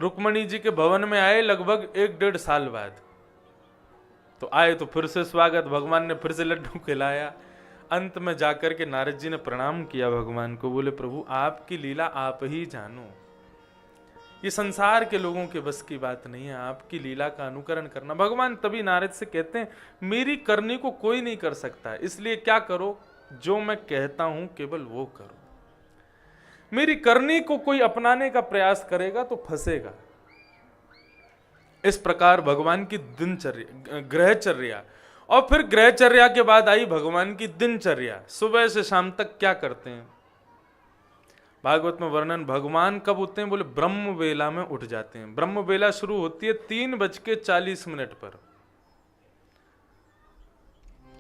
रुक्मणी जी के भवन में आए लगभग 1-1.5 साल बाद। तो आए तो फिर से स्वागत, भगवान ने फिर से लड्डू खिलाया। अंत में जाकर के नारद जी ने प्रणाम किया भगवान को, बोले प्रभु आपकी लीला आप ही जानो, ये संसार के लोगों के बस की बात नहीं है, आपकी लीला का अनुकरण करना। भगवान तभी नारद से कहते हैं मेरी करनी को कोई नहीं कर सकता, इसलिए क्या करो, जो मैं कहता हूं केवल वो करो। मेरी करनी को कोई अपनाने का प्रयास करेगा तो फंसेगा। इस प्रकार भगवान की दिनचर्या, ग्रहचर्या, और फिर ग्रहचर्या के बाद आई भगवान की दिनचर्या। सुबह से शाम तक क्या करते हैं, भागवत में वर्णन, भगवान कब उठते हैं, बोले ब्रह्म वेला में उठ जाते हैं। ब्रह्म वेला शुरू होती है 3:40 पर।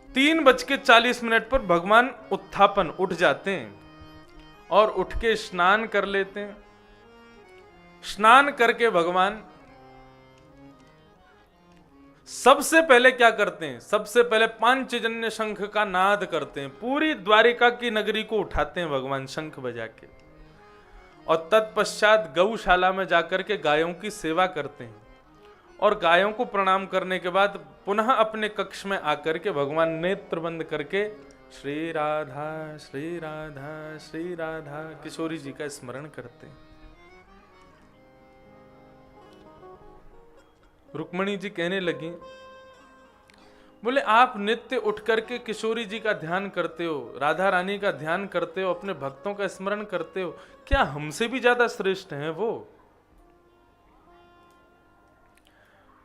3:40 पर भगवान उत्थापन उठ जाते हैं और उठ के स्नान कर लेते हैं। स्नान करके भगवान सबसे पहले क्या करते हैं, सबसे पहले पांचजन्य शंख का नाद करते हैं, पूरी द्वारिका की नगरी को उठाते हैं भगवान शंख बजा के। और तत्पश्चात गौशाला में जाकर के गायों की सेवा करते हैं और गायों को प्रणाम करने के बाद पुनः अपने कक्ष में आकर के भगवान नेत्र बंद करके श्री राधा श्री राधा श्री राधा किशोरी जी का स्मरण करते हैं। रुक्मणी जी कहने लगी, बोले आप नित्य उठ करके किशोरी जी का ध्यान करते हो, राधा रानी का ध्यान करते हो, अपने भक्तों का स्मरण करते हो, क्या हमसे भी ज्यादा श्रेष्ठ हैं वो?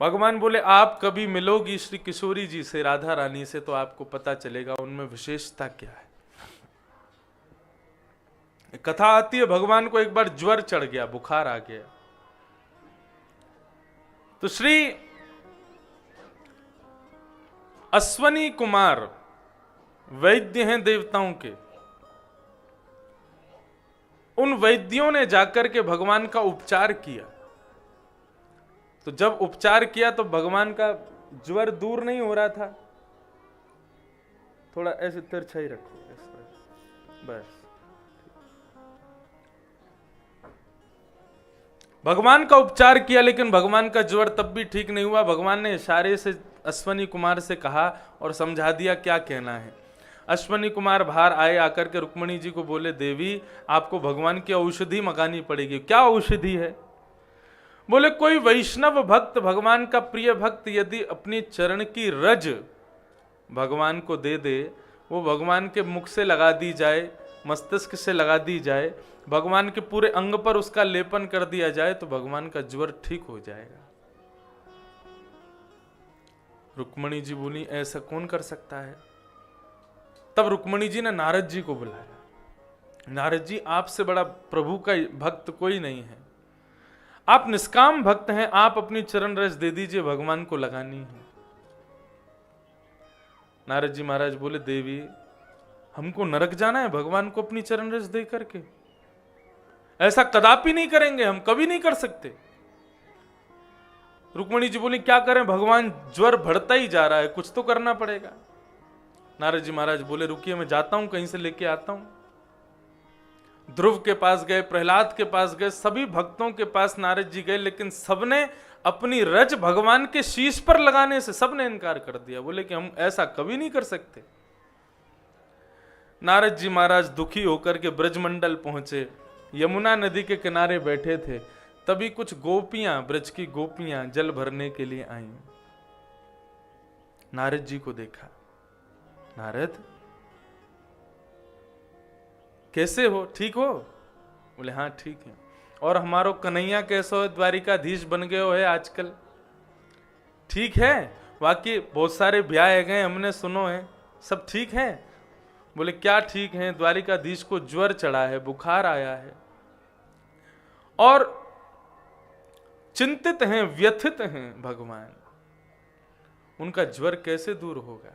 भगवान बोले आप कभी मिलोगी श्री किशोरी जी से, राधा रानी से, तो आपको पता चलेगा उनमें विशेषता क्या है। कथा आती है भगवान को एक बार ज्वर चढ़ गया, बुखार आ गया, तो श्री अश्वनी कुमार वैद्य हैं देवताओं के, उन वैद्यों ने जाकर के भगवान का उपचार किया। तो जब उपचार किया तो भगवान का ज्वर दूर नहीं हो रहा था, थोड़ा ऐसे तिरछा ही रखो, बस। भगवान का उपचार किया लेकिन भगवान का ज्वर तब भी ठीक नहीं हुआ। भगवान ने इशारे से अश्वनी कुमार से कहा और समझा दिया क्या कहना है। अश्वनी कुमार बाहर आए, आकर के रुक्मणी जी को बोले देवी आपको भगवान की औषधि मंगानी पड़ेगी। क्या औषधि है? बोले कोई वैष्णव भक्त, भगवान का प्रिय भक्त यदि अपनी चरण की रज भगवान को दे दे, वो भगवान के मुख से लगा दी जाए, मस्तिष्क से लगा दी जाए, भगवान के पूरे अंग पर उसका लेपन कर दिया जाए, तो भगवान का ज्वर ठीक हो जाएगा। रुक्मणी जी बोली ऐसा कौन कर सकता है? तब रुक्मणी जी ने नारद जी को बुलाया। नारद जी आपसे बड़ा प्रभु का भक्त कोई नहीं है, आप निष्काम भक्त हैं, आप अपनी चरण रज दे दीजिए, भगवान को लगानी है। नारद जी महाराज बोले देवी हमको नरक जाना है भगवान को अपनी चरण रज दे करके? ऐसा कदापि नहीं करेंगे, हम कभी नहीं कर सकते। रुक्मणी जी बोली क्या करें, भगवान ज्वर बढ़ता ही जा रहा है, कुछ तो करना पड़ेगा। नारद जी महाराज बोले रुकिए मैं जाता हूं, कहीं से लेके आता हूं। ध्रुव के पास गए, प्रहलाद के पास गए, सभी भक्तों के पास नारद जी गए, लेकिन सबने अपनी रज भगवान के शीश पर लगाने से सबने इनकार कर दिया। बोले कि हम ऐसा कभी नहीं कर सकते। नारद जी महाराज दुखी होकर के ब्रजमंडल पहुंचे, यमुना नदी के किनारे बैठे थे, तभी कुछ गोपियां, ब्रज की गोपियां जल भरने के लिए आईं। नारद जी को देखा, नारद कैसे हो, ठीक हो? बोले हाँ ठीक है। और हमारो कन्हैया कैसे हो, द्वारिकाधीश बन गए हो है आजकल, ठीक है? बाकी बहुत सारे ब्याह गए हमने सुनो है, सब ठीक है? बोले क्या ठीक है, द्वारिकाधीश को ज्वर चढ़ा है, बुखार आया है और चिंतित हैं, व्यथित हैं भगवान, उनका ज्वर कैसे दूर होगा?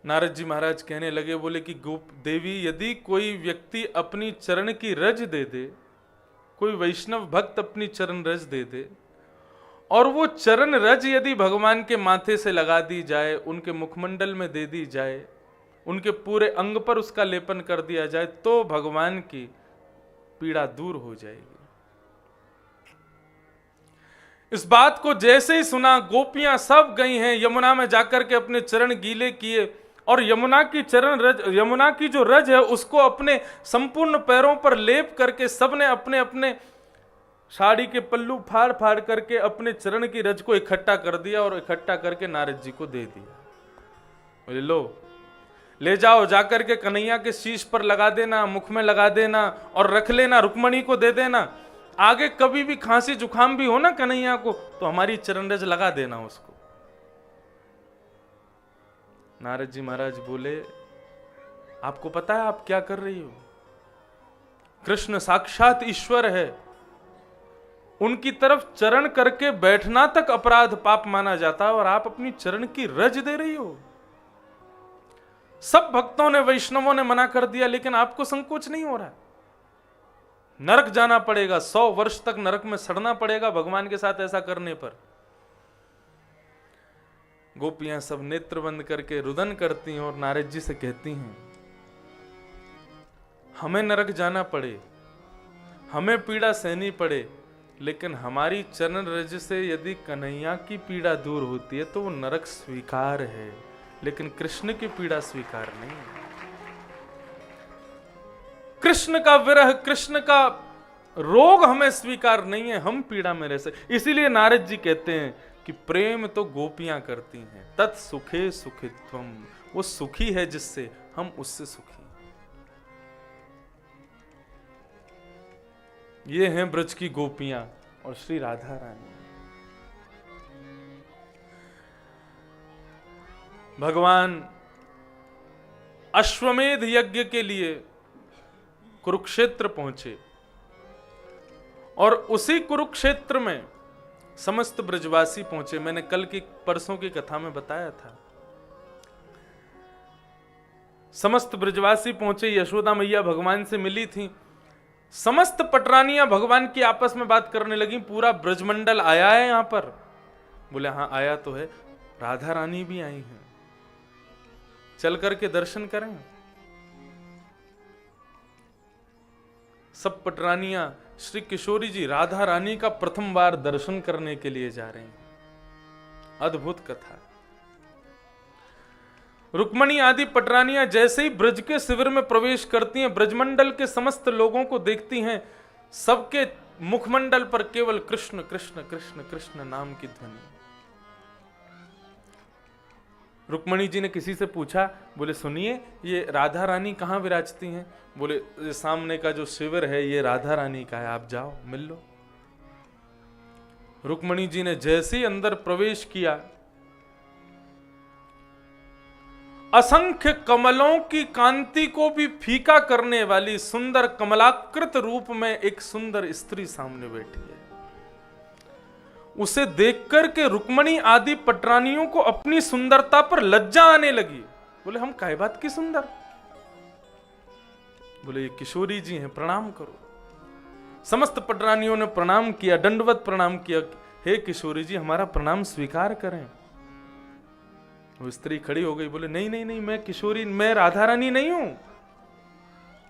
नारद जी महाराज कहने लगे, बोले कि गोप देवी यदि कोई व्यक्ति अपनी चरण की रज दे दे, कोई वैष्णव भक्त अपनी चरण रज दे दे, और वो चरण रज यदि भगवान के माथे से लगा दी जाए, उनके मुखमंडल में दे दी जाए, उनके पूरे अंग पर उसका लेपन कर दिया जाए तो भगवान की पीड़ा दूर हो जाएगी। इस बात को जैसे ही सुना गोपियां सब गई हैं यमुना में जाकर के अपने चरण गीले किए और यमुना की जो रज है उसको अपने संपूर्ण पैरों पर लेप करके सबने अपने अपने साड़ी के पल्लू फाड़ फाड़ करके अपने चरण की रज को इकट्ठा कर दिया और इकट्ठा करके नारद जी को दे दिया। बोले लो ले जाओ, जाकर के कन्हैया के शीश पर लगा देना, मुख में लगा देना और रख लेना, रुक्मणी को दे देना। आगे कभी भी खांसी जुकाम भी हो ना कन्हैया को तो हमारी चरण रज लगा देना उसको। नारद जी महाराज बोले आपको पता है आप क्या कर रही हो? कृष्ण साक्षात ईश्वर है, उनकी तरफ चरण करके बैठना तक अपराध पाप माना जाता है और आप अपनी चरण की रज दे रही हो। सब भक्तों ने वैष्णवों ने मना कर दिया लेकिन आपको संकोच नहीं हो रहा। नरक जाना पड़ेगा, 100 वर्ष तक नरक में सड़ना पड़ेगा भगवान के साथ ऐसा करने पर। गोपियां सब नेत्र बंद करके रुदन करती हैं और नारद जी से कहती हैं हमें नरक जाना पड़े, हमें पीड़ा सहनी पड़े, लेकिन हमारी चरण रज से यदि कन्हैया की पीड़ा दूर होती है तो वो नरक स्वीकार है, लेकिन कृष्ण की पीड़ा स्वीकार नहीं है। कृष्ण का विरह, कृष्ण का रोग हमें स्वीकार नहीं है, हम पीड़ा में रह सकते। इसीलिए नारद जी कहते हैं कि प्रेम तो गोपियां करती हैं, तत् सुखे सुखित्वम, वो सुखी है जिससे हम उससे सुखी। ये हैं ब्रज की गोपियां और श्री राधा रानी। भगवान अश्वमेध यज्ञ के लिए कुरुक्षेत्र पहुंचे और उसी कुरुक्षेत्र में समस्त ब्रजवासी पहुंचे। मैंने कल की परसों की कथा में बताया था, समस्त ब्रजवासी पहुंचे, यशोदा मैया भगवान से मिली थी, समस्त पटरानियां भगवान की आपस में बात करने लगी। पूरा ब्रजमंडल आया है यहां पर? बोले हाँ आया तो है, राधा रानी भी आई हैं, चल करके दर्शन करें। सब पटरानियां श्री किशोरी जी राधा रानी का प्रथम बार दर्शन करने के लिए जा रहे हैं। अद्भुत कथा। रुक्मणी आदि पटरानियां जैसे ही ब्रज के शिविर में प्रवेश करती हैं, ब्रजमंडल के समस्त लोगों को देखती हैं, सबके मुखमंडल पर केवल कृष्ण कृष्ण कृष्ण कृष्ण नाम की ध्वनि। रुक्मणी जी ने किसी से पूछा, बोले सुनिए ये राधा रानी कहाँ विराजती हैं? बोले सामने का जो शिविर है ये राधा रानी का है, आप जाओ मिल लो। रुक्मणी जी ने जैसे ही अंदर प्रवेश किया, असंख्य कमलों की कांति को भी फीका करने वाली सुंदर कमलाकृत रूप में एक सुंदर स्त्री सामने बैठी है। उसे देखकर के रुक्मणी आदि पटरानियों को अपनी सुंदरता पर लज्जा आने लगी। बोले हम काय बात की सुंदर? बोले ये किशोरी जी हैं, प्रणाम करो। समस्त पटरानियों ने प्रणाम किया, दंडवत प्रणाम किया, हे किशोरी जी हमारा प्रणाम स्वीकार करें। वो स्त्री खड़ी हो गई, बोले नहीं नहीं नहीं, मैं किशोरी, मैं राधा रानी नहीं हूं।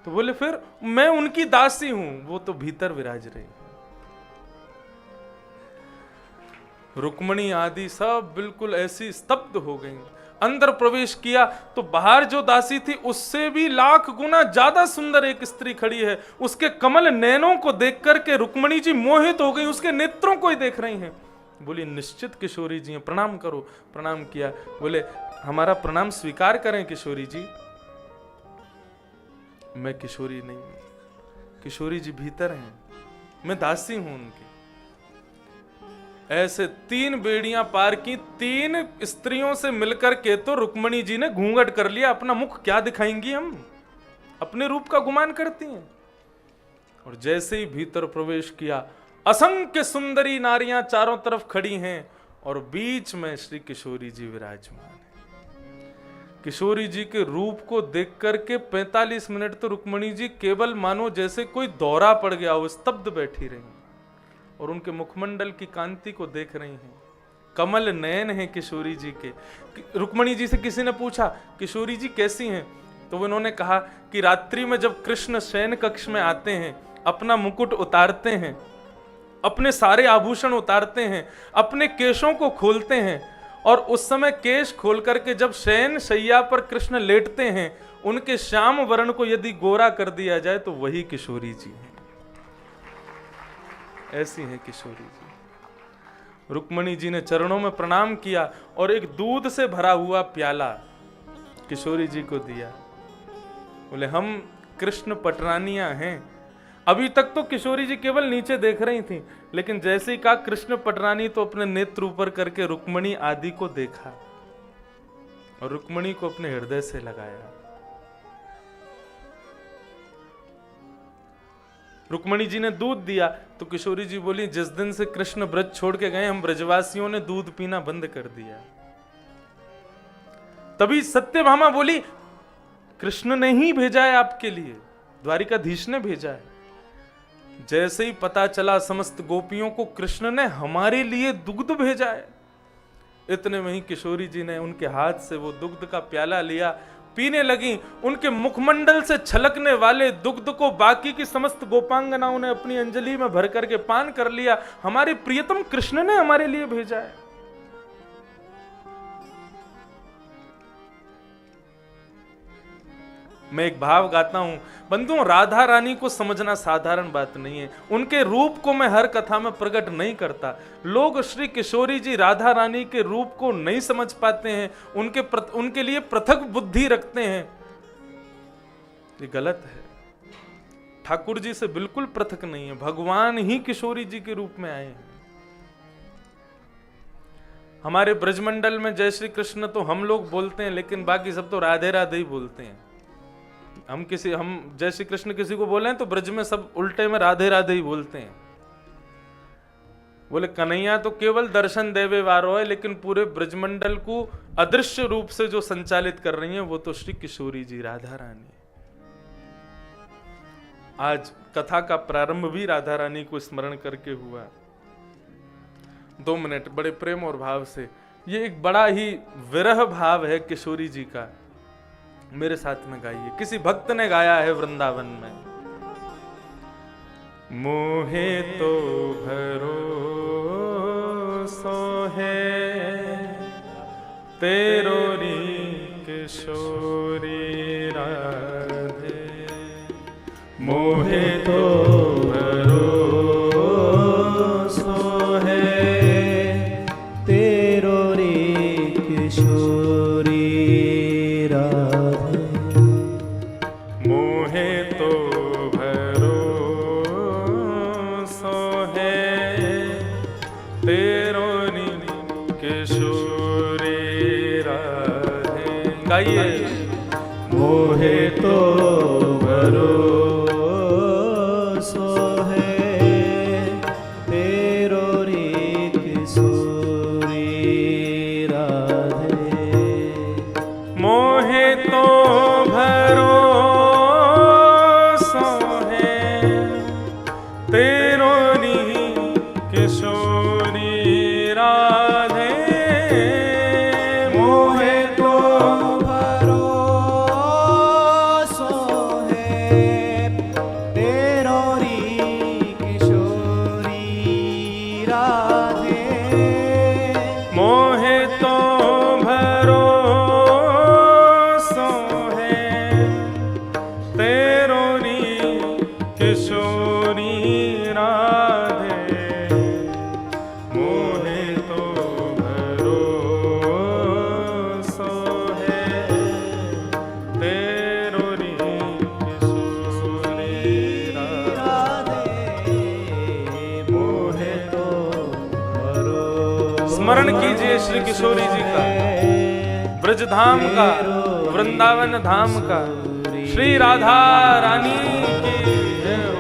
तो बोले फिर? मैं उनकी दासी हूं, वो तो भीतर विराज रही। रुक्मणी आदि सब बिल्कुल ऐसी स्तब्ध हो गई। अंदर प्रवेश किया तो बाहर जो दासी थी उससे भी लाख गुना ज्यादा सुंदर एक स्त्री खड़ी है। उसके कमल नैनों को देख करके रुक्मणी जी मोहित हो गई, उसके नेत्रों को ही देख रही हैं। बोली निश्चित किशोरी जी हैं, प्रणाम करो। प्रणाम किया। बोले हमारा प्रणाम स्वीकार करें किशोरी जी। मैं किशोरी नहीं हूं, किशोरी जी भीतर हैं, मैं दासी हूं उनकी। ऐसे 3 बेड़ियां पार की, 3 स्त्रियों से मिलकर के तो रुक्मणी जी ने घूंघट कर लिया। अपना मुख क्या दिखाएंगी, हम अपने रूप का गुमान करती हैं। और जैसे ही भीतर प्रवेश किया, असंख्य सुंदरी नारियां चारों तरफ खड़ी हैं और बीच में श्री किशोरी जी विराजमान है। किशोरी जी के रूप को देख करके 45 मिनट तो रुक्मणी जी केवल मानो जैसे कोई दौरा पड़ गया हो, स्तब्ध बैठी रही और उनके मुखमंडल की कांति को देख रही हैं। कमल नयन है किशोरी जी के। रुक्मणी जी से किसी ने पूछा किशोरी जी कैसी हैं, तो उन्होंने कहा कि रात्रि में जब कृष्ण शयन कक्ष में आते हैं, अपना मुकुट उतारते हैं, अपने सारे आभूषण उतारते हैं, अपने केशों को खोलते हैं, और उस समय केश खोल करके जब शयन शैया पर कृष्ण लेटते हैं, उनके श्याम वर्ण को यदि गोरा कर दिया जाए तो वही किशोरी जी हैं। ऐसी है किशोरी जी। रुक्मणी जी ने चरणों में प्रणाम किया और एक दूध से भरा हुआ प्याला किशोरी जी को दिया। बोले हम कृष्ण पटरानियां हैं। अभी तक तो किशोरी जी केवल नीचे देख रही थी, लेकिन जैसे ही कहा कृष्ण पटरानी तो अपने नेत्र ऊपर करके रुक्मणी आदि को देखा और रुक्मणी को अपने हृदय से लगाया। रुक्मणी जी ने दूध दिया तो किशोरी जी बोली जिस दिन से कृष्ण ब्रज छोड़ के गए, हम ब्रजवासियों ने दूध पीना बंद कर दिया। तभी सत्यभामा बोली कृष्ण ने ही भेजा है आपके लिए, द्वारिकाधीश ने भेजा है। जैसे ही पता चला समस्त गोपियों को कृष्ण ने हमारे लिए दुग्ध भेजा है, इतने में ही किशोरी जी ने उनके हाथ से वो दुग्ध का प्याला लिया, पीने लगी। उनके मुखमंडल से छलकने वाले दुग्ध को बाकी की समस्त गोपांगनाओं ने अपनी अंजलि में भर करके पान कर लिया। हमारे प्रियतम कृष्ण ने हमारे लिए भेजा है। मैं एक भाव गाता हूं बंधुओं, राधा रानी को समझना साधारण बात नहीं है। उनके रूप को मैं हर कथा में प्रकट नहीं करता। लोग श्री किशोरी जी राधा रानी के रूप को नहीं समझ पाते हैं, उनके लिए पृथक बुद्धि रखते हैं। ये गलत है। ठाकुर जी से बिल्कुल पृथक नहीं है, भगवान ही किशोरी जी के रूप में आए हैं। हमारे ब्रजमंडल में जय श्री कृष्ण तो हम लोग बोलते हैं, लेकिन बाकी सब तो राधे राधे ही बोलते हैं। हम जय श्री कृष्ण किसी को बोले तो ब्रज में सब उल्टे में राधे राधे ही बोलते हैं। बोले कन्हैया तो केवल दर्शन देवे वारो है, लेकिन पूरे ब्रजमंडल को अदृश्य रूप से जो संचालित कर रही हैं वो तो श्री किशोरी जी राधा रानी। आज कथा का प्रारंभ भी राधा रानी को स्मरण करके हुआ। 2 मिनट बड़े प्रेम और भाव से, ये एक बड़ा ही विरह भाव है किशोरी जी का। मेरे साथ में गाइए। किसी भक्त ने गाया है वृंदावन में, मोहे तो भरोसो है तेरो री किशोरी राधे, मोहे तो भरोसो है तेरो री किशोरी राधे, मोहे तो भरोसो है तेरो री किशोरी राधे। गाइए। मोहे तो भरोसो है तेरो री किशोरी राधे, मोहे तो भरोसो है तेरो री किशोरी राधे, मोहे तो भरोसो है तेरो री किशोरी राधे, मोहे तो भरोसो है तेरो री किशोरी राधे, मोहे तो भरोसो है तेरो री किशोरी राधे, मोहे तो भरोसो। स्मरण कीजिए श्री किशोरी जी का, ब्रज धाम का, वृंदावन धाम का, श्री राधा रानी की जय हो।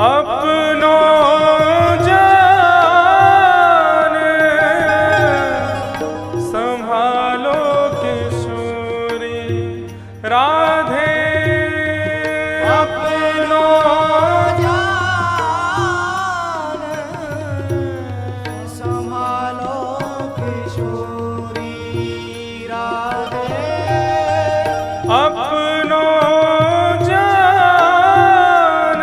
अपनो जान संभालो किशोरी राधे, अपनो जान संभालो किशोरी राधे, अपनो जान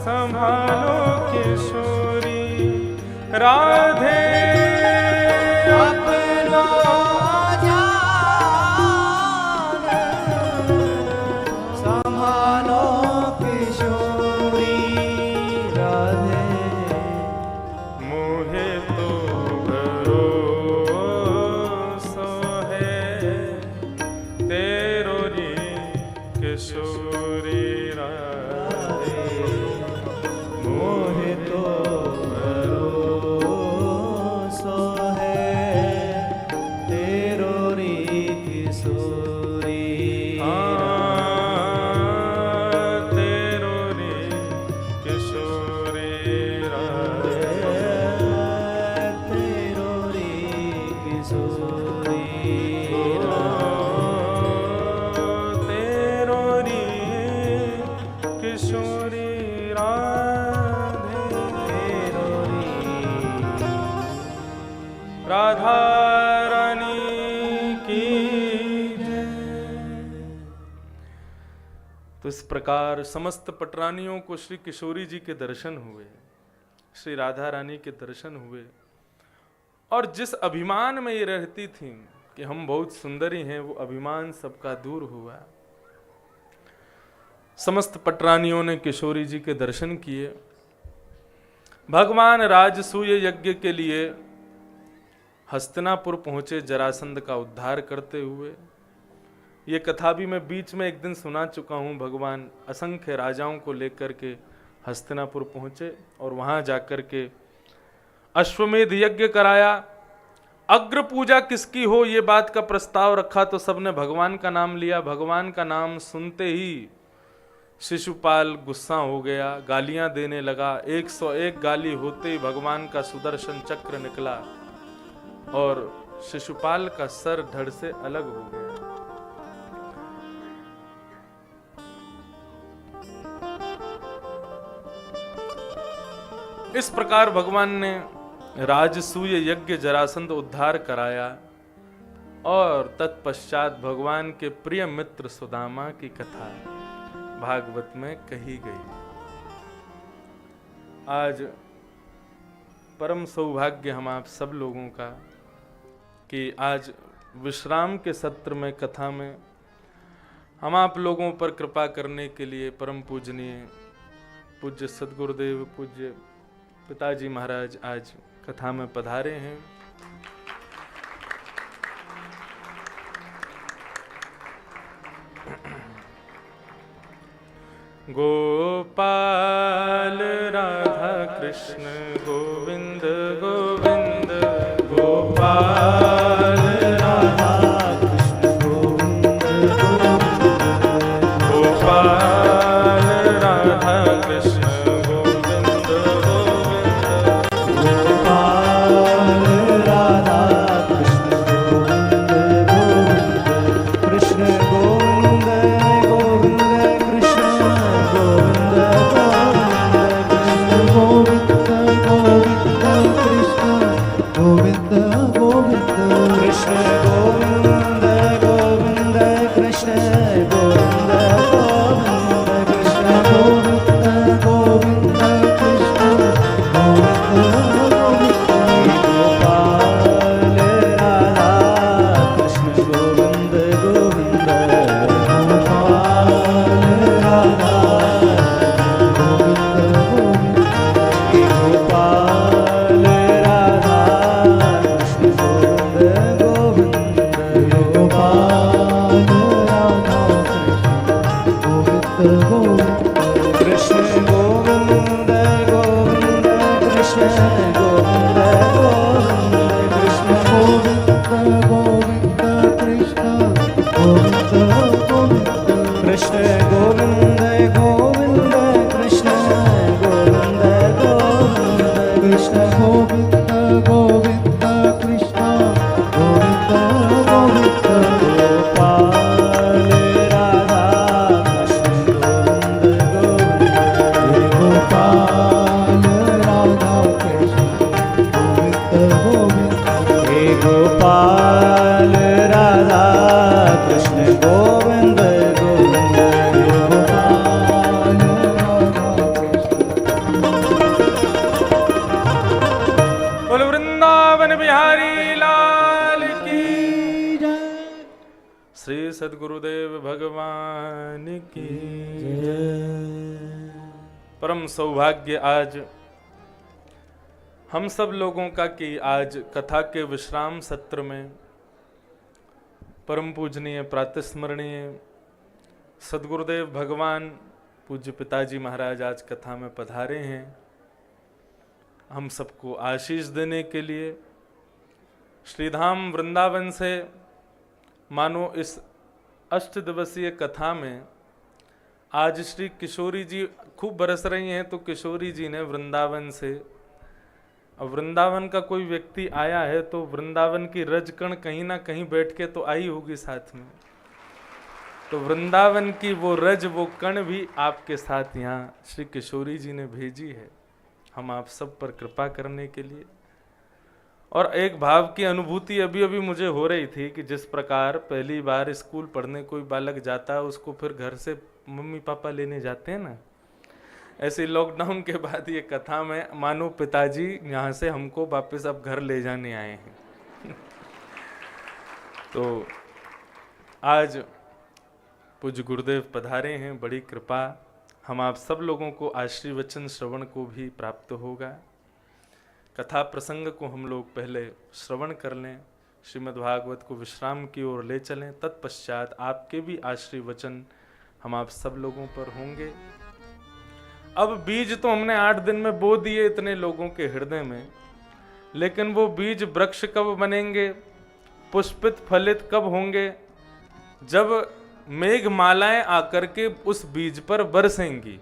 संभालो किशोरी राधे, अपनो जान संभालो किशोरी राधे, मोहे तो भरोसा है तेरो री किशोरी राधे, मोहे तो भरोसा है तेरो री किशोरी तेरो री किशोरी राधे, तेरो री किशोरी तेरो री किशोरी राधे, तेरो री राधा रानी की जय। तो इस प्रकार समस्त पटरानियों को श्री किशोरी जी के दर्शन हुए, श्री राधा रानी के दर्शन हुए, और जिस अभिमान में ये रहती थी कि हम बहुत सुंदरी हैं, वो अभिमान सबका दूर हुआ। समस्त पटरानियों ने किशोरी जी के दर्शन किए। भगवान राजसूय यज्ञ के लिए हस्तिनापुर पहुंचे जरासंध का उद्धार करते हुए। ये कथा भी मैं बीच में एक दिन सुना चुका हूं। भगवान असंख्य राजाओं को लेकर के हस्तिनापुर पहुंचे और वहां जाकर के अश्वमेध यज्ञ कराया। अग्र पूजा किसकी हो ये बात का प्रस्ताव रखा तो सबने भगवान का नाम लिया। भगवान का नाम सुनते ही शिशुपाल गुस्सा हो गया, गालियां देने लगा। 101 गाली होते ही भगवान का सुदर्शन चक्र निकला और शिशुपाल का सर धड़ से अलग हो गया। इस प्रकार भगवान ने राजसूय यज्ञ जरासंध उद्धार कराया और तत्पश्चात भगवान के प्रिय मित्र सुदामा की कथा भागवत में कही गई। आज परम सौभाग्य हम आप सब लोगों का कि आज विश्राम के सत्र में कथा में हम आप लोगों पर कृपा करने के लिए परम पूजनीय पूज्य सद्गुरुदेव पूज्य पिताजी महाराज आज कथा में पधारे हैं। गोपाल राधा कृष्ण गोविंद गोविंद, गोपाल राधा कृष्ण गोविंद गोविंद, गोपाल राधा कृष्ण गोविंद गोविंद, गोपाल राधा कृष्ण गोविंद गोविंद, कृष्ण गोविंद गोविंद कृष्ण गोविंद गोविंद, कृष्ण गोविंद गोविंद कृष्ण गोविंद गोविंद, कृष्ण गोविंद गोविंद, कृष्ण गोविंद गोविंद, सद्गुरुदेव भगवान की परम सौभाग्य आज हम सब लोगों का कि आज कथा के विश्राम सत्र में परम पूजनीय प्रातस्मरणीय सद्गुरुदेव भगवान पूज्य पिताजी महाराज आज कथा में पधारे हैं हम सबको आशीष देने के लिए। श्रीधाम वृंदावन से मानो इस 8 दिवसीय कथा में आज श्री किशोरी जी खूब बरस रही हैं, तो किशोरी जी ने वृंदावन से, अब वृंदावन का कोई व्यक्ति आया है तो वृंदावन की रजकण कहीं ना कहीं बैठ के तो आई होगी साथ में, तो वृंदावन की वो रज वो कण भी आपके साथ यहाँ श्री किशोरी जी ने भेजी है हम आप सब पर कृपा करने के लिए। और एक भाव की अनुभूति अभी अभी मुझे हो रही थी कि जिस प्रकार पहली बार स्कूल पढ़ने कोई बालक जाता है उसको फिर घर से मम्मी पापा लेने जाते हैं ना, ऐसे लॉकडाउन के बाद ये कथा में मानो पिताजी यहाँ से हमको वापस अब घर ले जाने आए हैं। तो आज पूज्य गुरुदेव पधारे हैं, बड़ी कृपा हम आप सब लोगों को आशीर्वचन श्रवण को भी प्राप्त होगा। कथा प्रसंग को हम लोग पहले श्रवण कर लें, श्रीमद् भागवत को विश्राम की ओर ले चलें, तत्पश्चात आपके भी आशीर्वचन हम आप सब लोगों पर होंगे। अब बीज तो हमने 8 दिन में बो दिए इतने लोगों के हृदय में, लेकिन वो बीज वृक्ष कब बनेंगे, पुष्पित फलित कब होंगे, जब मेघमालाएं आकर के उस बीज पर बरसेंगी।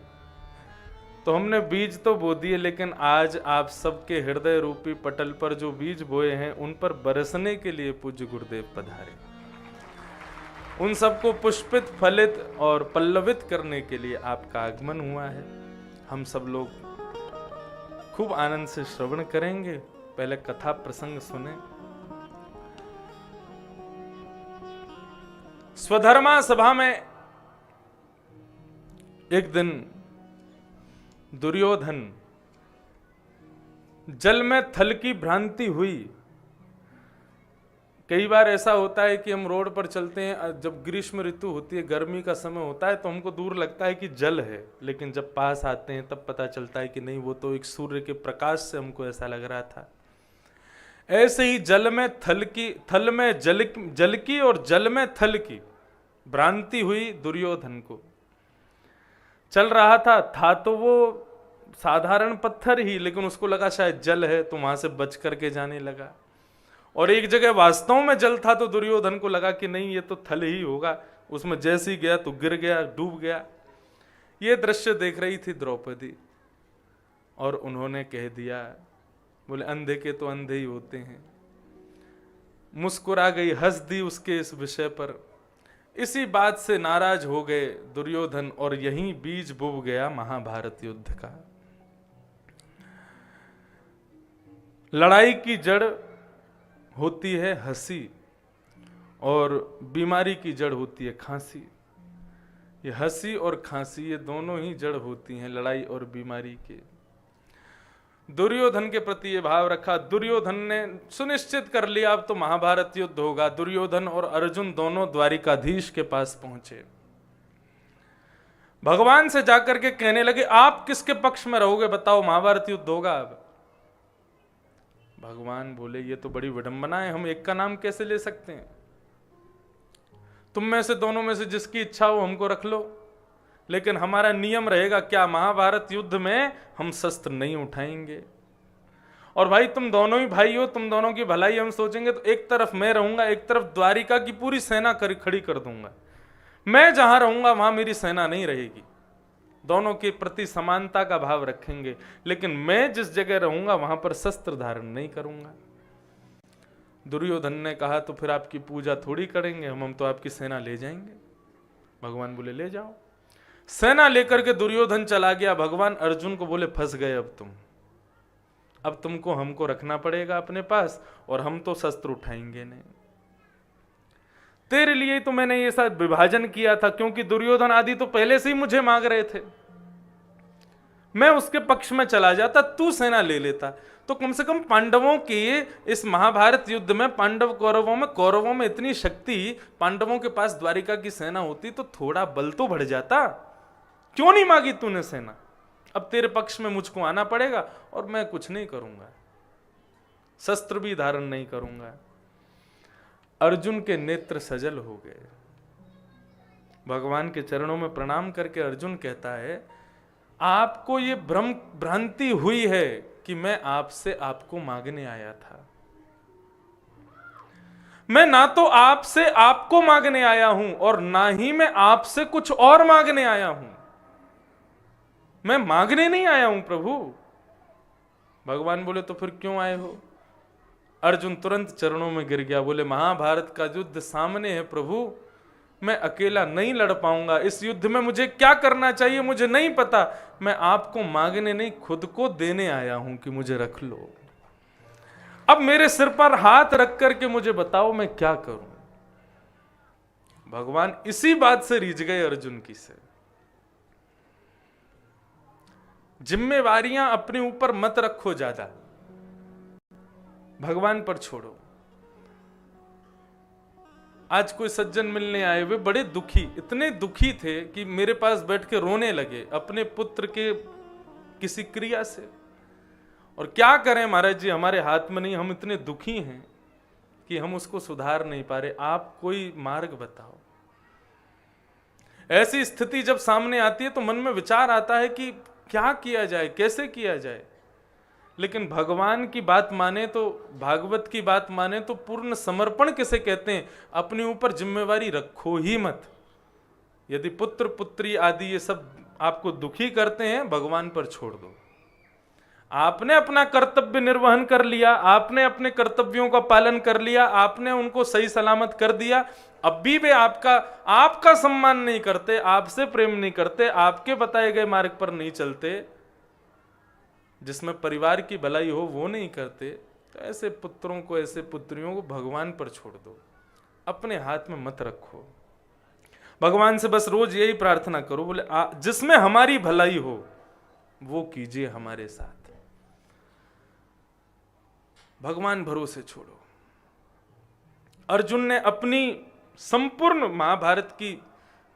तो हमने बीज तो बो दिए, लेकिन आज आप सबके हृदय रूपी पटल पर जो बीज बोए हैं उन पर बरसने के लिए पूज्य गुरुदेव पधारे, उन सबको पुष्पित फलित और पल्लवित करने के लिए आपका आगमन हुआ है। हम सब लोग खूब आनंद से श्रवण करेंगे। पहले कथा प्रसंग सुने। स्वधर्मा सभा में एक दिन दुर्योधन, जल में थल की भ्रांति हुई। कई बार ऐसा होता है कि हम रोड पर चलते हैं, जब ग्रीष्म ऋतु होती है, गर्मी का समय होता है, तो हमको दूर लगता है कि जल है, लेकिन जब पास आते हैं तब पता चलता है कि नहीं, वो तो एक सूर्य के प्रकाश से हमको ऐसा लग रहा था। ऐसे ही जल में थल में जल की और जल में थल की भ्रांति हुई दुर्योधन को। चल रहा था तो वो साधारण पत्थर ही, लेकिन उसको लगा शायद जल है, तो वहां से बच करके जाने लगा। और एक जगह वास्तव में जल था तो दुर्योधन को लगा कि नहीं, ये तो थल ही होगा, उसमें जैसे ही गया तो गिर गया, डूब गया। ये दृश्य देख रही थी द्रौपदी, और उन्होंने कह दिया, बोले अंधे के तो अंधे ही होते हैं। मुस्कुरा गई, हंस दी उसके इस विषय पर। इसी बात से नाराज हो गए दुर्योधन, और यहीं बीज बुब गया महाभारत युद्ध का। लड़ाई की जड़ होती है हंसी, और बीमारी की जड़ होती है खांसी। ये हंसी और खांसी, ये दोनों ही जड़ होती हैं लड़ाई और बीमारी के। दुर्योधन के प्रति ये भाव रखा। दुर्योधन ने सुनिश्चित कर लिया अब तो महाभारत युद्ध होगा। दुर्योधन और अर्जुन दोनों द्वारिकाधीश के पास पहुंचे, भगवान से जाकर के कहने लगे, आप किसके पक्ष में रहोगे, बताओ, महाभारत युद्ध होगा अब। भगवान बोले, ये तो बड़ी विडंबना है, हम एक का नाम कैसे ले सकते हैं, तुम में से दोनों में से जिसकी इच्छा हो हमको रख लो, लेकिन हमारा नियम रहेगा क्या, महाभारत युद्ध में हम शस्त्र नहीं उठाएंगे। और भाई तुम दोनों ही भाई हो, तुम दोनों की भलाई हम सोचेंगे, तो एक तरफ मैं रहूंगा, एक तरफ द्वारिका की पूरी सेना खड़ी कर दूंगा। मैं जहां रहूंगा वहां मेरी सेना नहीं रहेगी। दोनों के प्रति समानता का भाव रखेंगे, लेकिन मैं जिस जगह रहूंगा वहां पर शस्त्र धारण नहीं करूंगा। दुर्योधन ने कहा, तो फिर आपकी पूजा थोड़ी करेंगे हम तो आपकी सेना ले जाएंगे। भगवान बोले, ले जाओ। सेना लेकर के दुर्योधन चला गया। भगवान अर्जुन को बोले, फंस गए अब तुमको हमको रखना पड़ेगा अपने पास, और हम तो शस्त्र उठाएंगे नहीं। तेरे लिए तो मैंने ये सब विभाजन किया था, क्योंकि दुर्योधन आदि तो पहले से ही मुझे मांग रहे थे। मैं उसके पक्ष में चला जाता, तू सेना ले लेता, तो कम से कम पांडवों की इस महाभारत युद्ध में पांडव कौरवों में इतनी शक्ति, पांडवों के पास द्वारिका की सेना होती तो थोड़ा बल तो बढ़ जाता। क्यों नहीं मांगी तूने सेना? अब तेरे पक्ष में मुझको आना पड़ेगा और मैं कुछ नहीं करूंगा, शस्त्र भी धारण नहीं करूंगा। अर्जुन के नेत्र सजल हो गए। भगवान के चरणों में प्रणाम करके अर्जुन कहता है, आपको ये भ्रांति हुई है कि मैं आपसे आपको मांगने आया था। मैं ना तो आपसे आपको मांगने आया हूं और ना ही मैं आपसे कुछ और मांगने आया हूं। मैं मांगने नहीं आया हूं प्रभु। भगवान बोले तो फिर क्यों आए हो? अर्जुन तुरंत चरणों में गिर गया, बोले महाभारत का युद्ध सामने है प्रभु, मैं अकेला नहीं लड़ पाऊंगा। इस युद्ध में मुझे क्या करना चाहिए मुझे नहीं पता। मैं आपको मांगने नहीं, खुद को देने आया हूं कि मुझे रख लो। अब मेरे सिर पर हाथ रख करके मुझे बताओ मैं क्या करूं। भगवान इसी बात से रीझ गए अर्जुन की से। जिम्मेवारियां अपने ऊपर मत रखो ज्यादा, भगवान पर छोड़ो। आज कोई सज्जन मिलने आए हुए बड़े दुखी, इतने दुखी थे कि मेरे पास बैठ के रोने लगे अपने पुत्र के किसी क्रिया से। और क्या करें महाराज जी, हमारे हाथ में नहीं, हम इतने दुखी हैं कि हम उसको सुधार नहीं पा रहे, आप कोई मार्ग बताओ। ऐसी स्थिति जब सामने आती है तो मन में विचार आता है कि क्या किया जाए, कैसे किया जाए। लेकिन भगवान की बात माने तो, भागवत की बात माने तो पूर्ण समर्पण किसे कहते हैं? अपने ऊपर जिम्मेवारी रखो ही मत। यदि पुत्र पुत्री आदि ये सब आपको दुखी करते हैं, भगवान पर छोड़ दो। आपने अपना कर्तव्य निर्वहन कर लिया, आपने अपने कर्तव्यों का पालन कर लिया, आपने उनको सही सलामत कर दिया, अब भी वे आपका सम्मान नहीं करते, आपसे प्रेम नहीं करते, आपके बताए गए मार्ग पर नहीं चलते, जिसमें परिवार की भलाई हो वो नहीं करते, तो ऐसे पुत्रों को, ऐसे पुत्रियों को भगवान पर छोड़ दो, अपने हाथ में मत रखो। भगवान से बस रोज यही प्रार्थना करो, बोले जिसमें हमारी भलाई हो वो कीजिए हमारे साथ। भगवान भरोसे छोड़ो। अर्जुन ने अपनी संपूर्ण महाभारत की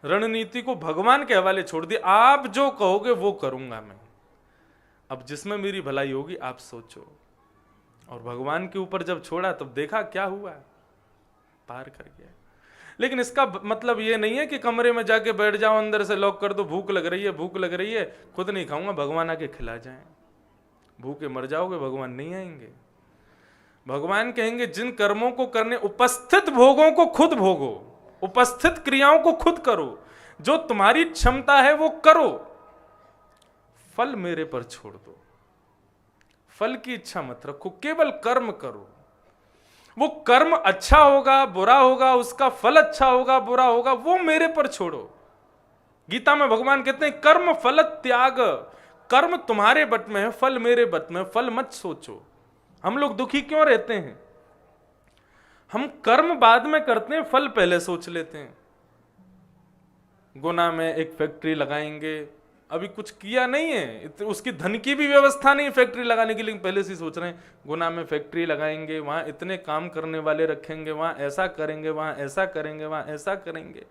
रणनीति को भगवान के हवाले छोड़ दिया। आप जो कहोगे वो करूंगा मैं, अब जिसमें मेरी भलाई होगी आप सोचो। और भगवान के ऊपर जब छोड़ा तब देखा क्या हुआ, पार कर गया। लेकिन इसका मतलब ये नहीं है कि कमरे में जाके बैठ जाओ, अंदर से लॉक कर दो, भूख लग रही है, भूख लग रही है, खुद नहीं खाऊंगा, भगवान आके खिला जाए। भूखे मर जाओगे, भगवान नहीं आएंगे। भगवान कहेंगे जिन कर्मों को करने, उपस्थित भोगों को खुद भोगो, उपस्थित क्रियाओं को खुद करो, जो तुम्हारी क्षमता है वो करो, फल मेरे पर छोड़ दो। फल की इच्छा मत रखो, केवल कर्म करो। वो कर्म अच्छा होगा बुरा होगा, उसका फल अच्छा होगा बुरा होगा, वो मेरे पर छोड़ो। गीता में भगवान कहते हैं कर्म फल त्याग, कर्म तुम्हारे बट में है, फल मेरे बट में, फल मत सोचो। हम लोग दुखी क्यों रहते हैं? हम कर्म बाद में करते हैं, फल पहले सोच लेते हैं। गुना में एक फैक्ट्री लगाएंगे, अभी कुछ किया नहीं है, उसकी धन की भी व्यवस्था नहीं फैक्ट्री लगाने की, लेकिन पहले से सोच रहे हैं गुना में फैक्ट्री लगाएंगे, वहां इतने काम करने वाले रखेंगे, वहां ऐसा करेंगे, वहां ऐसा करेंगे, वहां ऐसा करेंगे।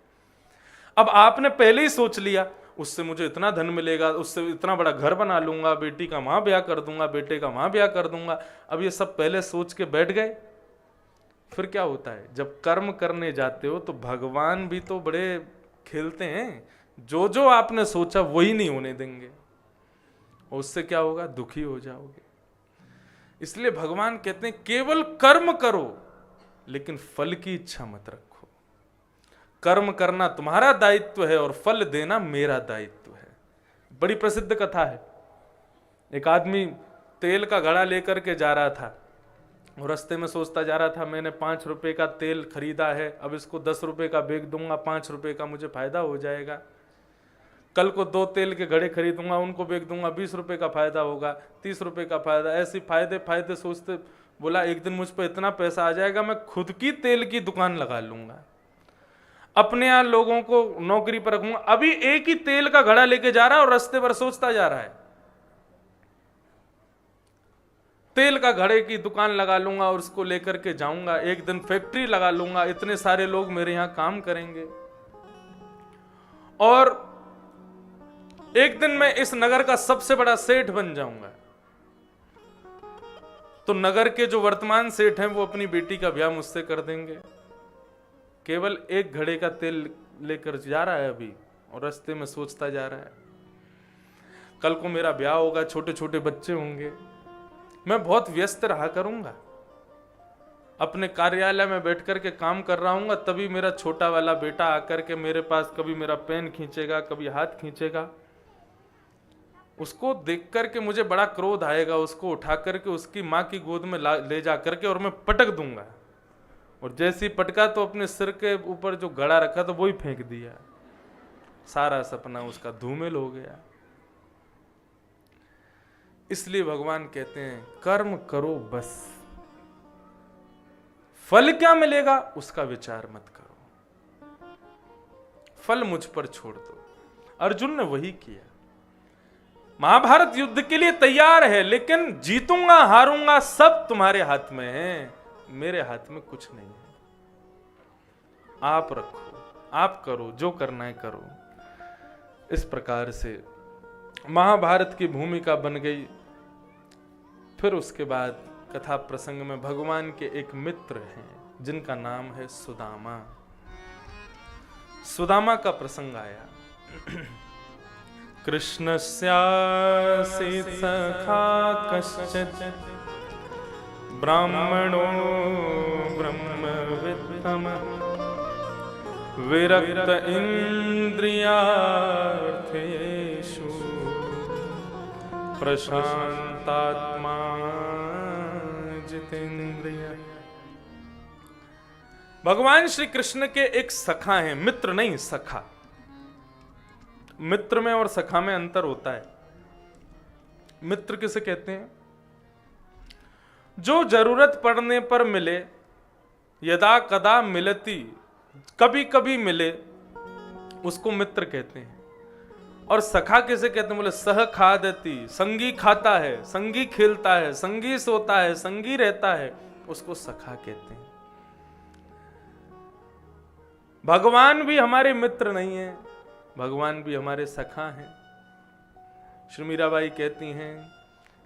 अब आपने पहले ही सोच लिया उससे मुझे इतना धन मिलेगा, उससे इतना बड़ा घर बना लूंगा, बेटी का वहां ब्याह कर दूंगा, बेटे का वहां ब्याह कर दूंगा। अब ये सब पहले सोच के बैठ गए, फिर क्या होता है जब कर्म करने जाते हो तो भगवान भी तो बड़े खेलते हैं, जो जो आपने सोचा वही नहीं होने देंगे, उससे क्या होगा, दुखी हो जाओगे। इसलिए भगवान कहते हैं केवल कर्म करो, लेकिन फल की इच्छा मत रखो। कर्म करना तुम्हारा दायित्व है और फल देना मेरा दायित्व है। बड़ी प्रसिद्ध कथा है। एक आदमी तेल का घड़ा लेकर के जा रहा था और रास्ते में सोचता जा रहा था मैंने 5 रुपए का तेल खरीदा है, अब इसको 10 रुपए का बेच दूंगा, 5 रुपए का मुझे फायदा हो जाएगा। कल को 2 तेल के घड़े खरीदूंगा, उनको बेच दूंगा, 20 रुपए का फायदा होगा, 30 रुपए का फायदा। ऐसी फायदे सोचते बोला एक दिन मुझ पर इतना पैसा आ जाएगा मैं खुद की तेल की दुकान लगा लूंगा, अपने यहाँ लोगों को नौकरी पर रखूंगा। अभी एक ही तेल का घड़ा लेके जा रहा है और रास्ते पर सोचता जा रहा है तेल का घड़े की दुकान लगा लूंगा और उसको लेकर के जाऊंगा, एक दिन फैक्ट्री लगा लूंगा, इतने सारे लोग मेरे यहां काम करेंगे और एक दिन मैं इस नगर का सबसे बड़ा सेठ बन जाऊंगा। तो नगर के जो वर्तमान सेठ हैं वो अपनी बेटी का ब्याह मुझसे कर देंगे। केवल एक घड़े का तेल लेकर जा रहा है अभी और रास्ते में सोचता जा रहा है कल को मेरा ब्याह होगा, छोटे छोटे बच्चे होंगे, मैं बहुत व्यस्त रहा करूंगा, अपने कार्यालय में बैठ कर के काम कर रहा हूंगा, तभी मेरा छोटा वाला बेटा आकर के मेरे पास कभी मेरा पेन खींचेगा, कभी हाथ खींचेगा। उसको देख करके मुझे बड़ा क्रोध आएगा, उसको उठा करके उसकी माँ की गोद में ले जा करके और मैं पटक दूंगा। और जैसे ही पटका तो अपने सिर के ऊपर जो घड़ा रखा था वो ही फेंक दिया, सारा सपना उसका धूमिल हो गया। इसलिए भगवान कहते हैं कर्म करो बस, फल क्या मिलेगा उसका विचार मत करो, फल मुझ पर छोड़ दो। अर्जुन ने वही किया। महाभारत युद्ध के लिए तैयार है, लेकिन जीतूंगा हारूंगा सब तुम्हारे हाथ में है, मेरे हाथ में कुछ नहीं है। आप रखो, आप करो, जो करना है करो। इस प्रकार से महाभारत की भूमिका बन गई। फिर उसके बाद कथा प्रसंग में भगवान के एक मित्र हैं जिनका नाम है सुदामा। सुदामा का प्रसंग आया। कृष्णस्यासि सखा कश्चित् ब्राह्मणो ब्रह्मवित्तमः विरक्त इंद्रियार्थेषु प्रशांतात्मा जितेंद्रिय। भगवान श्री कृष्ण के एक सखा हैं, मित्र नहीं सखा। मित्र में और सखा में अंतर होता है। मित्र किसे कहते हैं? जो जरूरत पड़ने पर मिले, यदा कदा मिलती, कभी कभी मिले, उसको मित्र कहते हैं। और सखा किसे कहते हैं? बोले सह खादती, संगी खाता है, संगी खेलता है, संगी सोता है, संगी रहता है, उसको सखा कहते हैं। भगवान भी हमारे मित्र नहीं है, भगवान भी हमारे सखा हैं। श्री मीराबाई कहती हैं,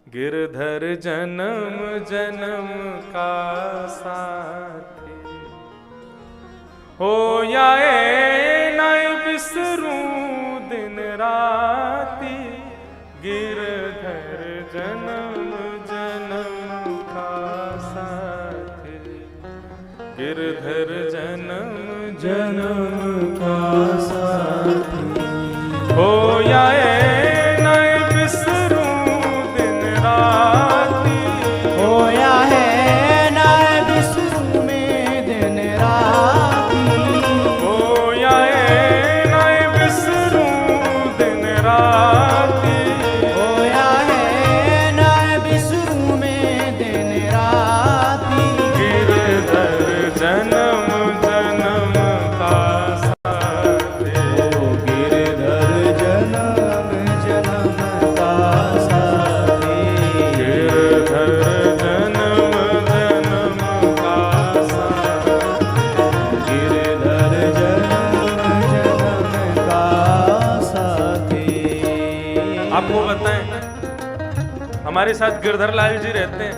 गिरधर जन्म जन्म का साथी हो जाए न बिसरूं दिन राती। गिरधर जन्म जन्म का साथी, गिरधर जन्म जन्म का साथी हो जाए न बिसरूं दिन राती। हो या है ना बिसरूं में दिन राती। हो जाए न बिसरूं दिन राती। हो या है ना बिसरूं में दिन राती। गिरधर जन्म जन्म का साथी, गिरधर जन्म जन्म का साथी। गिरधर जन्म जन्म का साथी। गिरधर जन्म जन्म का साथी। आपको बताएं, हमारे साथ गिरधर लाल जी रहते हैं,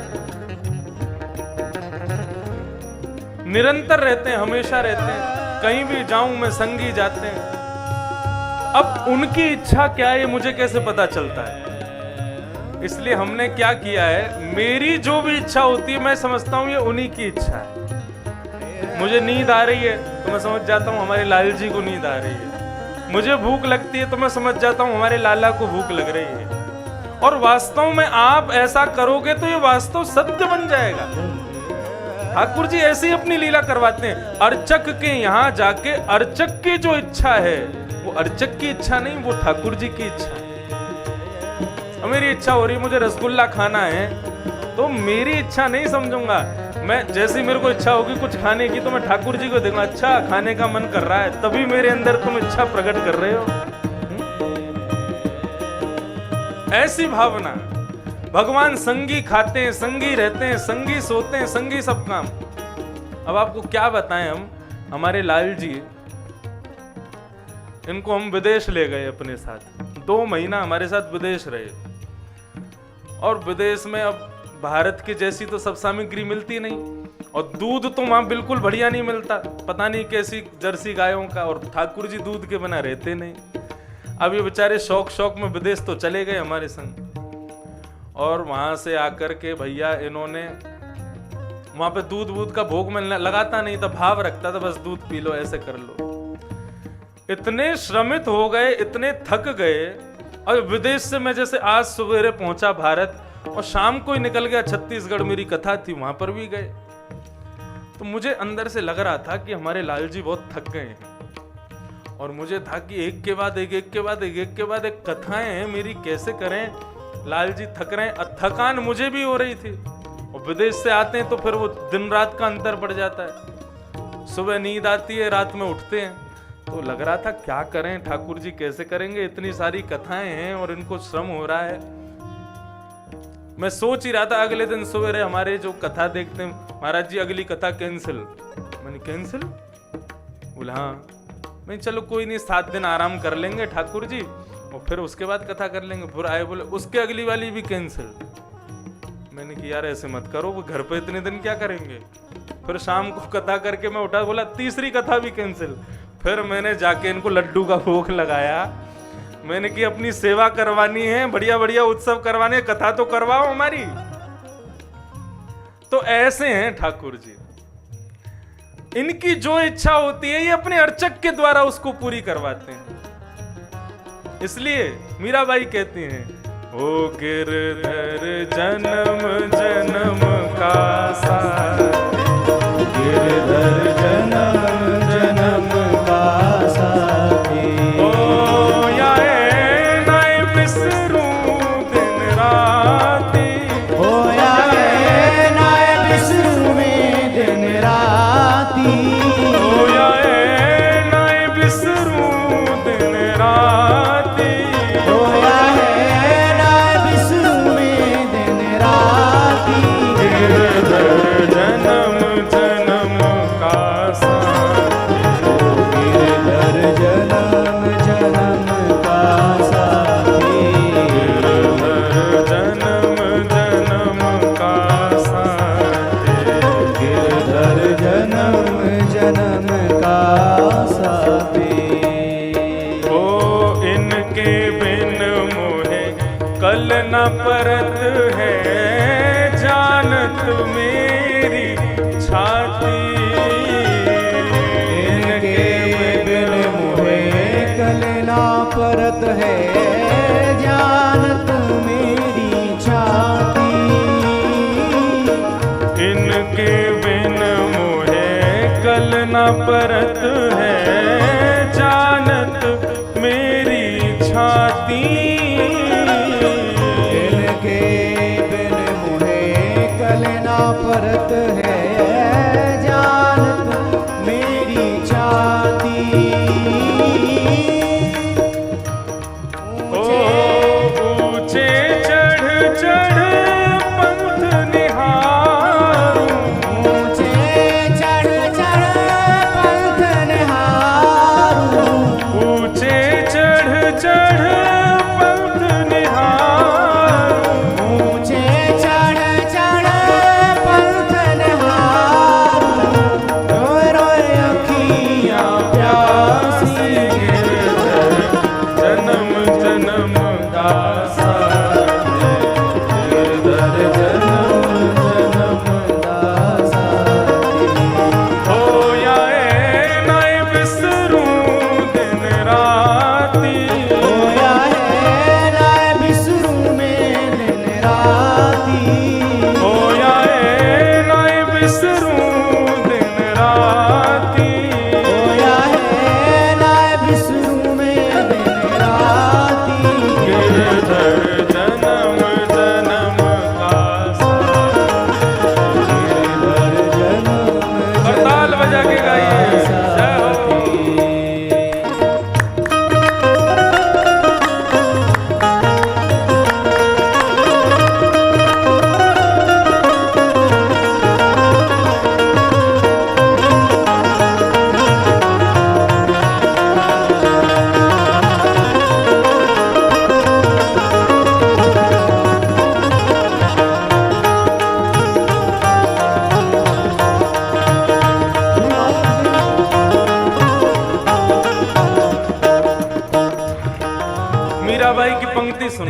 निरंतर रहते हैं, हमेशा रहते हैं। कहीं भी जाऊं मैं संगी जाते हैं। अब उनकी इच्छा क्या है ये मुझे कैसे पता चलता है? इसलिए हमने क्या किया है, मेरी जो भी इच्छा होती है मैं समझता हूं ये उन्हीं की इच्छा है। मुझे नींद आ रही है तो मैं समझ जाता हूं हमारे लाल जी को नींद आ रही है। मुझे भूख लगती है तो मैं समझ जाता हूं हमारे लाला को भूख लग रही है। और वास्तव में आप ऐसा करोगे तो ये वास्तव सत्य बन जाएगा। ठाकुर जी ऐसे ही अपनी लीला करवाते हैं। अर्चक के यहाँ जाके अर्चक की जो इच्छा है वो अर्चक की इच्छा नहीं, वो ठाकुर जी की इच्छा है। मेरी इच्छा हो रही मुझे रसगुल्ला खाना है तो मेरी इच्छा नहीं समझूंगा मैं। जैसे मेरे को इच्छा होगी कुछ खाने की तो मैं ठाकुर जी को देखूंगा, अच्छा खाने का मन कर रहा है, तभी मेरे अंदर तुम इच्छा प्रकट कर रहे हो। ऐसी भावना भगवान संगी खाते हैं, संगी रहते हैं, संगी सोते हैं, संगी सब काम। अब आपको क्या बताएं हम, हमारे लाल जी, इनको हम विदेश ले गए अपने साथ, 2 महीना हमारे साथ विदेश रहे। और विदेश में अब भारत के जैसी तो सब सामग्री मिलती नहीं, और दूध तो वहां बिल्कुल बढ़िया नहीं मिलता, पता नहीं कैसी जर्सी गायों का, और ठाकुर जी दूध के बिना रहते नहीं। अब ये बेचारे शौक शौक में विदेश तो चले गए हमारे संग, और वहां से आकर के भैया इन्होंने वहां पे दूध वूध का भोग मिलना लगाता नहीं था, भाव रखता था बस दूध पी लो, ऐसे कर लो। इतने श्रमित हो गए, इतने थक गए। और विदेश से मैं जैसे आज सवेरे पहुंचा भारत, और शाम को ही निकल गया छत्तीसगढ़, मेरी कथा थी, वहां पर भी गए। तो मुझे अंदर से लग रहा था कि हमारे लाल जी बहुत थक गए हैं, और मुझे था कि एक के बाद एक, एक के बाद एक, एक के बाद एक कथाएं हैं मेरी, कैसे करें। लाल जी थक रहे हैं, थकान मुझे भी हो रही थी, और विदेश से आते हैं तो फिर वो दिन रात का अंतर पड़ जाता है, सुबह नींद आती है, रात में उठते हैं। तो लग रहा था क्या करें ठाकुर जी, कैसे करेंगे, इतनी सारी कथाएं हैं और इनको श्रम हो रहा है। मैं सोच ही रहा था, अगले दिन सवेरे हमारे जो कथा देखते हैं, महाराज जी अगली कथा कैंसिल। मैंने कैंसिल? बोले हाँ। मैं चलो कोई नहीं, 7 दिन आराम कर लेंगे ठाकुर जी, और फिर उसके बाद कथा कर लेंगे। फिर आए बोले उसके अगली वाली भी कैंसिल। मैंने कि यार ऐसे मत करो, वो घर पे इतने दिन क्या करेंगे। फिर शाम को कथा करके मैं उठा, बोला तीसरी कथा भी कैंसिल। फिर मैंने जाके इनको लड्डू का भोग लगाया। मैंने कि अपनी सेवा करवानी है, बढ़िया बढ़िया उत्सव करवाने, कथा तो करवाओ हमारी। तो ऐसे हैं ठाकुर जी, इनकी जो इच्छा होती है ये अपने अर्चक के द्वारा उसको पूरी करवाते हैं। इसलिए मीराबाई कहती हैं, ओ गिरधर जन्म जन्म का साथ, गिरधर जन्म जन्म का साथी। ओ याए नाय बिसरूं दिन राती, ओ याए नाय बिसरूं में दिन राती। ओ याए नाय बिसरूं दिन राती, ओ याए नाय बिसरूं में दिन राती। गिरधर जन्म जन्म का साथ, गिरधर जन्म जन्म का साथी। गिरधर जन्म जन्म का साथ, गिरधर जन्म जन्म का साथी। ओ इनके बिन मोहे कल न परत है, जानत मेरी छाती। इनके बिन मुहे कल ना परत है, जानत मेरी छाती। इनके बिन मोहे कल न परत है, जानत मेरी छाती। इनके बिन मुहे कल ना परत है, जानत मेरी छाती। ओ ऊंचे चढ़ चढ़ पंथ निहारूं, ऊंचे चढ़ चढ़ पंथ निहारूं।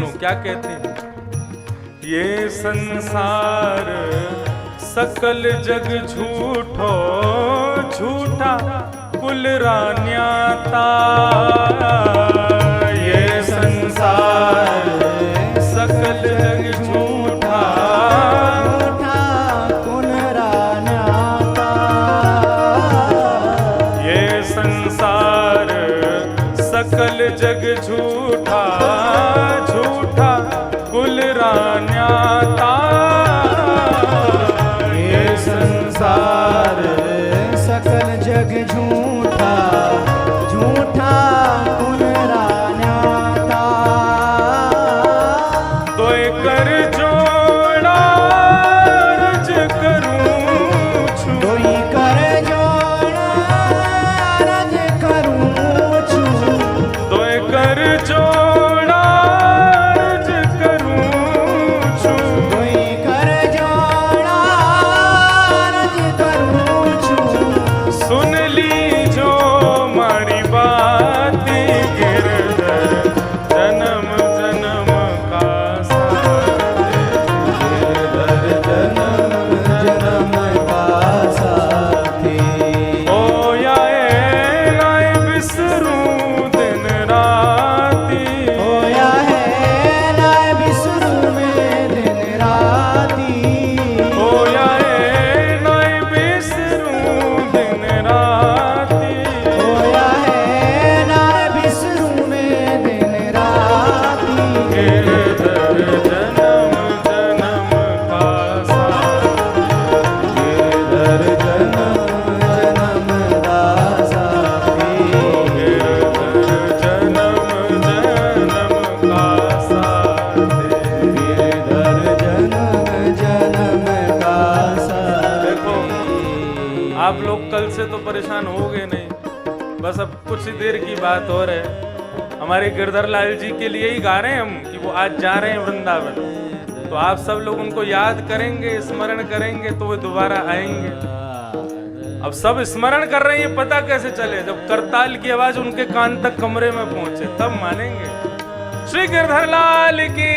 सुनो क्या कहते हैं। ये संसार सकल जग झूठो झूठा कुल रान्याता। ये संसार सकल जग झूठा झूठा कुल रान्याता। ये संसार सकल जग झूठा झूठा कुल रान्याता। ये संसार सकल जग झूठा झूठा कुल रान्याता। तो कर जोड़ा रज करूं छू। कोई कर जोड़ा रज करूं छू। तो कर जोड़ा रज करूं छू। कोई कर जोड़ा रज करूं छू। सुन ली जो मारी बात गिरधर जन्म जन्म का साथ। गिरधर जन्म जन्म का साथी। ओ याए नाय बिसरूं दिन राती। होया है नाय बिसरू में दिन राती। ओ याए नाय बिसरूं दिन राती। होया है नाय बिसरू में दिन राती। गिरधर जन्म जन्म का साथ। गिरधर जन्म जन्म का साथी। गिरधर जन्म जन्म का साथ। गिरधर जन्म जन्म का देखो साथी। आप लोग कल से तो परेशान हो गए नहीं, बस अब कुछ ही देर की बात और है। हमारे गिरधर लाल जी के लिए ही गा रहे हैं हम कि वो आज जा रहे हैं वृंदावन। तो आप सब लोग उनको याद करेंगे, स्मरण करेंगे तो वो दोबारा आएंगे। अब सब स्मरण कर रहे हैं, ये पता कैसे चले? जब करताल की आवाज उनके कान तक कमरे में पहुंचे तब मानेंगे। श्री गिरधर लाल की